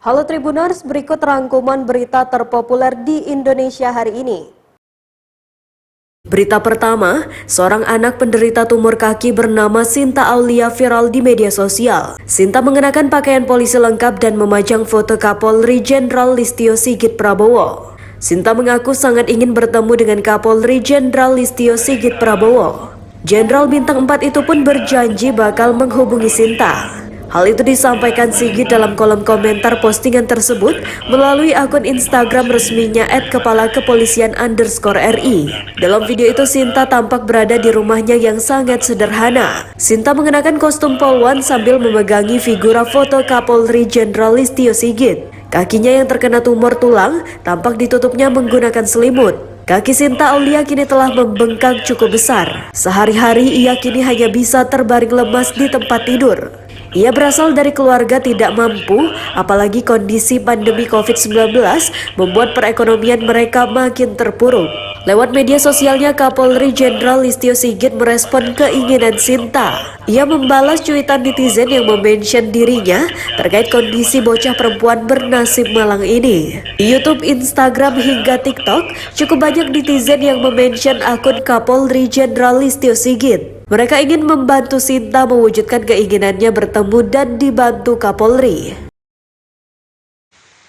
Halo Tribuners, berikut rangkuman berita terpopuler di Indonesia hari ini. Berita pertama, seorang anak penderita tumor kaki bernama Sinta Aulia viral di media sosial. Sinta mengenakan pakaian polisi lengkap dan memajang foto Kapolri Jenderal Listio Sigit Prabowo. Sinta mengaku sangat ingin bertemu dengan Kapolri Jenderal Listio Sigit Prabowo. Jenderal Bintang 4 itu pun berjanji bakal menghubungi Sinta. Hal itu disampaikan Sigit dalam kolom komentar postingan tersebut melalui akun Instagram resminya @kepalakepolisian_RI. Dalam video itu Sinta tampak berada di rumahnya yang sangat sederhana. Sinta mengenakan kostum polwan sambil memegangi figura foto Kapolri Jenderal Listio Sigit. Kakinya yang terkena tumor tulang tampak ditutupnya menggunakan selimut. Kaki Sinta Aulia kini telah membengkak cukup besar. Sehari-hari ia kini hanya bisa terbaring lemas di tempat tidur. Ia berasal dari keluarga tidak mampu, apalagi kondisi pandemi COVID-19 membuat perekonomian mereka makin terpuruk. Lewat media sosialnya, Kapolri Jenderal Listio Sigit merespon keinginan Sinta. Ia membalas cuitan netizen yang memention dirinya terkait kondisi bocah perempuan bernasib malang ini. Di YouTube, Instagram, hingga TikTok, cukup banyak netizen yang memention akun Kapolri Jenderal Listio Sigit. Mereka ingin membantu Sinta mewujudkan keinginannya bertemu dan dibantu Kapolri.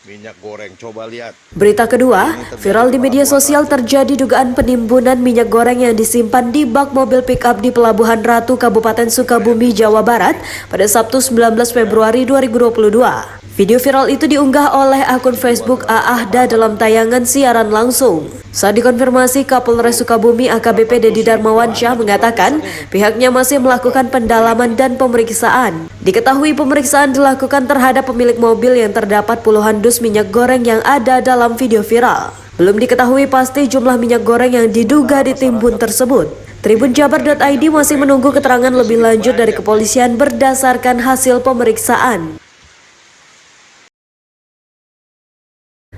Minyak goreng, coba lihat. Berita kedua, viral di media sosial terjadi dugaan penimbunan minyak goreng yang disimpan di bak mobil pick-up di Pelabuhan Ratu, Kabupaten Sukabumi, Jawa Barat pada Sabtu 19 Februari 2022. Video viral itu diunggah oleh akun Facebook Aahda dalam tayangan siaran langsung. Saat dikonfirmasi, Kapolres Sukabumi AKBP Dedi Darmawansyah mengatakan pihaknya masih melakukan pendalaman dan pemeriksaan. Diketahui pemeriksaan dilakukan terhadap pemilik mobil yang terdapat puluhan dus minyak goreng yang ada dalam video viral. Belum diketahui pasti jumlah minyak goreng yang diduga ditimbun tersebut. Tribunjabar.id masih menunggu keterangan lebih lanjut dari kepolisian berdasarkan hasil pemeriksaan.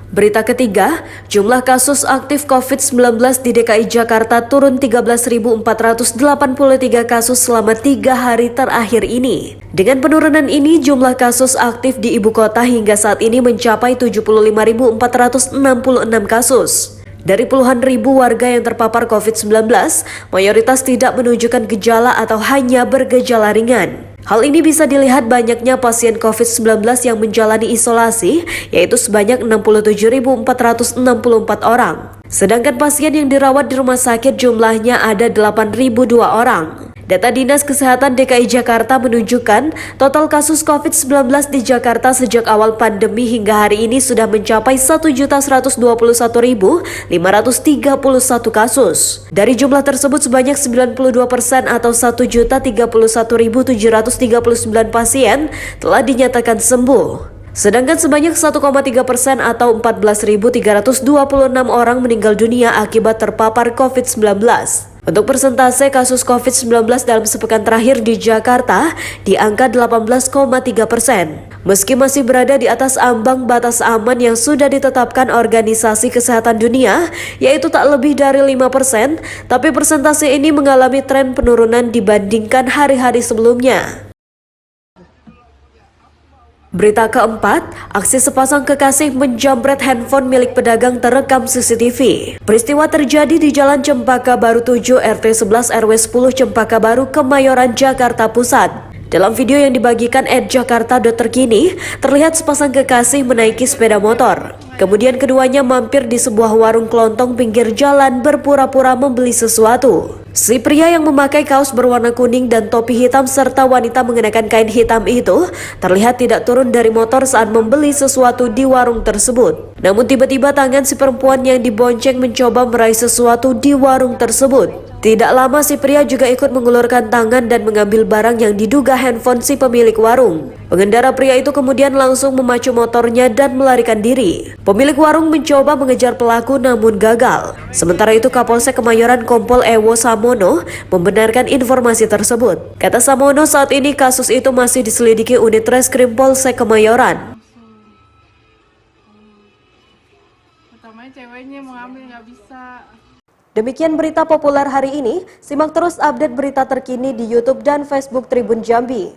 Berita ketiga, jumlah kasus aktif COVID-19 di DKI Jakarta turun 13.483 kasus selama 3 hari terakhir ini. Dengan penurunan ini, jumlah kasus aktif di ibu kota hingga saat ini mencapai 75.466 kasus. Dari puluhan ribu warga yang terpapar COVID-19, mayoritas tidak menunjukkan gejala atau hanya bergejala ringan. Hal ini bisa dilihat banyaknya pasien COVID-19 yang menjalani isolasi, yaitu sebanyak 67.464 orang. Sedangkan pasien yang dirawat di rumah sakit jumlahnya ada 8.002 orang. Data Dinas Kesehatan DKI Jakarta menunjukkan total kasus COVID-19 di Jakarta sejak awal pandemi hingga hari ini sudah mencapai 1.121.531 kasus. Dari jumlah tersebut sebanyak 92% atau 1.031.739 pasien telah dinyatakan sembuh. Sedangkan sebanyak 1,3% atau 14.326 orang meninggal dunia akibat terpapar COVID-19. Untuk persentase kasus COVID-19 dalam sepekan terakhir di Jakarta di angka 18,3%. Meski masih berada di atas ambang batas aman yang sudah ditetapkan Organisasi Kesehatan Dunia, yaitu tak lebih dari 5%, tapi persentase ini mengalami tren penurunan dibandingkan hari-hari sebelumnya. Berita keempat, aksi sepasang kekasih menjamret handphone milik pedagang terekam CCTV. Peristiwa terjadi di Jalan Cempaka Baru 7 RT 11 RW 10 Cempaka Baru, Kemayoran, Jakarta Pusat. Dalam video yang dibagikan @jakarta.terkini, terlihat sepasang kekasih menaiki sepeda motor. Kemudian keduanya mampir di sebuah warung kelontong pinggir jalan berpura-pura membeli sesuatu. Si pria yang memakai kaos berwarna kuning dan topi hitam serta wanita mengenakan kain hitam itu terlihat tidak turun dari motor saat membeli sesuatu di warung tersebut. Namun tiba-tiba tangan si perempuan yang dibonceng mencoba meraih sesuatu di warung tersebut. Tidak lama si pria juga ikut mengulurkan tangan dan mengambil barang yang diduga handphone si pemilik warung. Pengendara pria itu kemudian langsung memacu motornya dan melarikan diri. Pemilik warung mencoba mengejar pelaku namun gagal. Sementara itu Kapolsek Kemayoran Kompol Ewo Samono membenarkan informasi tersebut. Kata Samono, saat ini kasus itu masih diselidiki unit Reskrim Polsek Kemayoran. Pertamanya ceweknya mau ambil nggak bisa. Demikian berita populer hari ini. Simak terus update berita terkini di YouTube dan Facebook Tribun Jambi.